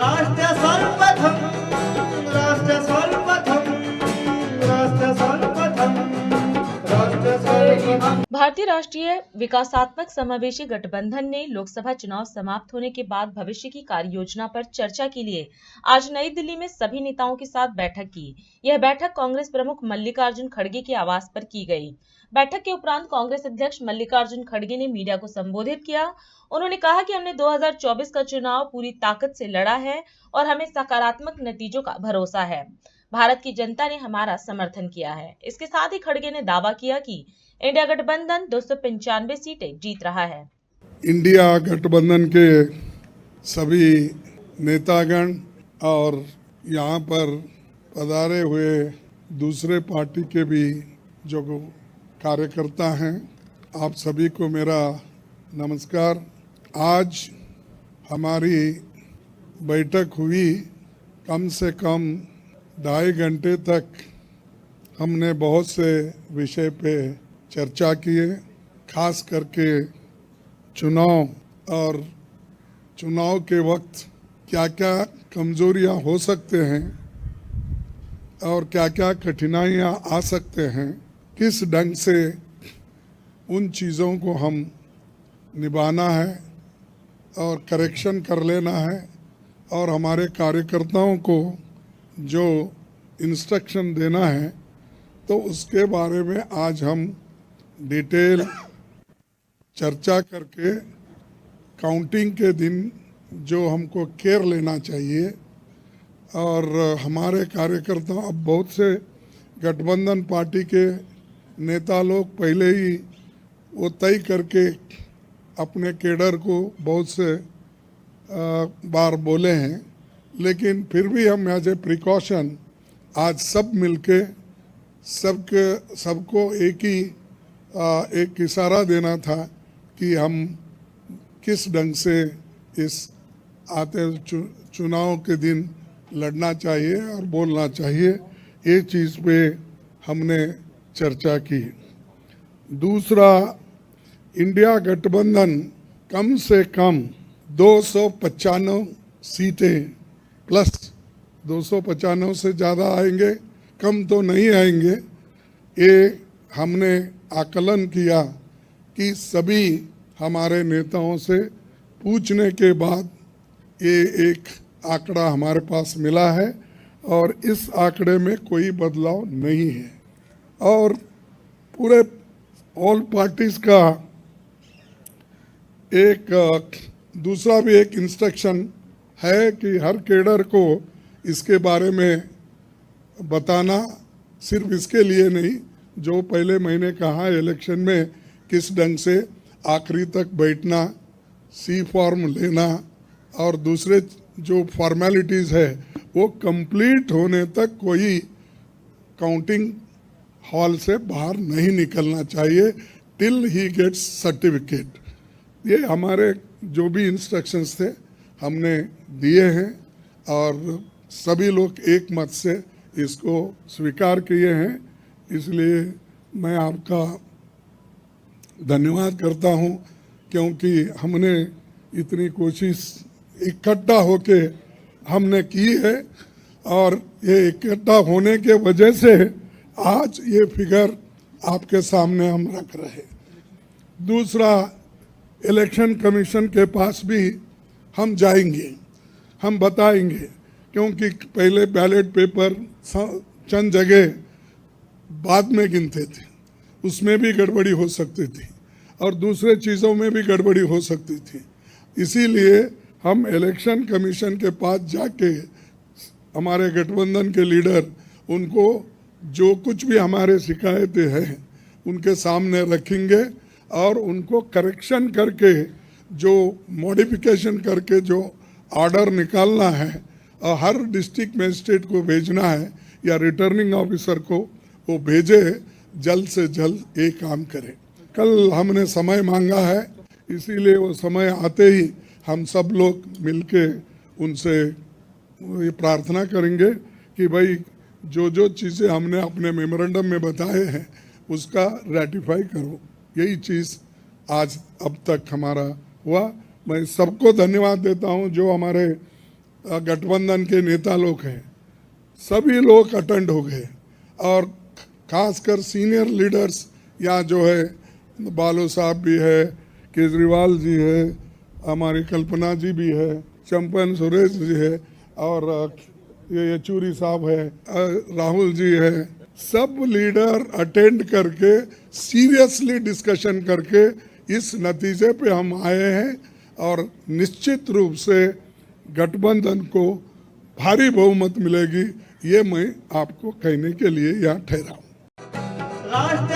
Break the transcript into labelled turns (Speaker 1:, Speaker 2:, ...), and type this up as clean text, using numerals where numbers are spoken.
Speaker 1: राष्ट्र सर्वप्रथम राष्ट्र सर्वप्रथम राष्ट्र सर्वप्रथम राष्ट्र सर्वप्रथम।
Speaker 2: भारतीय राष्ट्रीय विकासात्मक समावेशी गठबंधन ने लोकसभा चुनाव समाप्त होने के बाद भविष्य की कार्य योजना पर चर्चा के लिए आज नई दिल्ली में सभी नेताओं के साथ बैठक की। यह बैठक कांग्रेस प्रमुख मल्लिकार्जुन खड़गे के आवास पर की गई। बैठक के उपरांत कांग्रेस अध्यक्ष मल्लिकार्जुन खड़गे ने मीडिया को संबोधित किया। उन्होंने कहा कि हमने 2024 का चुनाव पूरी ताकत से लड़ा है और हमें सकारात्मक नतीजों का भरोसा है। भारत की जनता ने हमारा समर्थन किया है। इसके साथ ही खड़गे ने दावा किया कि इंडिया गठबंधन 295 सीटें जीत रहा है।
Speaker 3: इंडिया गठबंधन के सभी नेतागण और यहाँ पर पधारे हुए दूसरे पार्टी के भी जो कार्यकर्ता हैं, आप सभी को मेरा नमस्कार। आज हमारी बैठक हुई, कम से कम 2.5 घंटे तक हमने बहुत से विषय पे चर्चा किए, खास करके चुनाव और चुनाव के वक्त क्या क्या कमजोरियां हो सकते हैं और क्या क्या कठिनाइयां आ सकते हैं, किस ढंग से उन चीज़ों को हम निभाना है और करेक्शन कर लेना है और हमारे कार्यकर्ताओं को जो इंस्ट्रक्शन देना है, तो उसके बारे में आज हम डिटेल चर्चा करके काउंटिंग के दिन जो हमको केयर लेना चाहिए और हमारे कार्यकर्ता, अब बहुत से गठबंधन पार्टी के नेता लोग पहले ही वो तय करके अपने केडर को बहुत से बार बोले हैं, लेकिन फिर भी हम एज ए प्रिकॉशन आज सब मिलके सबको एक इशारा देना था कि हम किस ढंग से इस आते चुनाव के दिन लड़ना चाहिए और बोलना चाहिए। ये चीज़ पे हमने चर्चा की। दूसरा, इंडिया गठबंधन कम से कम 295 सीटें प्लस 295 से ज़्यादा आएंगे, कम तो नहीं आएंगे। ये हमने आकलन किया कि सभी हमारे नेताओं से पूछने के बाद ये एक आंकड़ा हमारे पास मिला है और इस आंकड़े में कोई बदलाव नहीं है। और पूरे ऑल पार्टीज का एक दूसरा भी एक इंस्ट्रक्शन है कि हर केडर को इसके बारे में बताना, सिर्फ इसके लिए नहीं, जो पहले मैंने कहा इलेक्शन में किस ढंग से आखिरी तक बैठना, सी फॉर्म लेना और दूसरे जो फॉर्मेलिटीज़ है वो कंप्लीट होने तक कोई काउंटिंग हॉल से बाहर नहीं निकलना चाहिए टिल ही गेट्स सर्टिफिकेट। ये हमारे जो भी इंस्ट्रक्शंस थे हमने दिए हैं और सभी लोग एक मत से इसको स्वीकार किए हैं। इसलिए मैं आपका धन्यवाद करता हूं, क्योंकि हमने इतनी कोशिश इकट्ठा होके हमने की है और ये इकट्ठा होने के वजह से आज ये फिगर आपके सामने हम रख रहे हैं। दूसरा, इलेक्शन कमीशन के पास भी हम जाएंगे, हम बताएंगे, क्योंकि पहले बैलेट पेपर चंद जगह बाद में गिनते थे, उसमें भी गड़बड़ी हो सकती थी और दूसरे चीज़ों में भी गड़बड़ी हो सकती थी। इसीलिए हम इलेक्शन कमीशन के पास जाके हमारे गठबंधन के लीडर उनको जो कुछ भी हमारे शिकायतें हैं उनके सामने रखेंगे और उनको करेक्शन करके जो मॉडिफिकेशन करके जो ऑर्डर निकालना है और हर डिस्ट्रिक्ट मजिस्ट्रेट को भेजना है या रिटर्निंग ऑफिसर को वो भेजे, जल्द से जल्द ये काम करें। कल हमने समय मांगा है, इसीलिए वो समय आते ही हम सब लोग मिलके उनसे ये प्रार्थना करेंगे कि भाई जो जो चीज़ें हमने अपने मेमोरेंडम में बताए हैं उसका रेटिफाई करो। यही चीज़ आज अब तक हमारा हुआ। मैं सबको धन्यवाद देता हूं जो हमारे गठबंधन के नेता लोग हैं, सभी लोग अटेंड हो गए और खासकर सीनियर लीडर्स यहाँ जो है, बालू साहब भी है, केजरीवाल जी है, हमारी कल्पना जी भी है, चंपन सुरेश जी है और ये येचूरी साहब है, राहुल जी है। सब लीडर अटेंड करके सीरियसली डिस्कशन करके इस नतीजे पे हम आए हैं और निश्चित रूप से गठबंधन को भारी बहुमत मिलेगी, ये मैं आपको कहने के लिए यहाँ ठहरा हूँ।
Speaker 1: राष्ट्र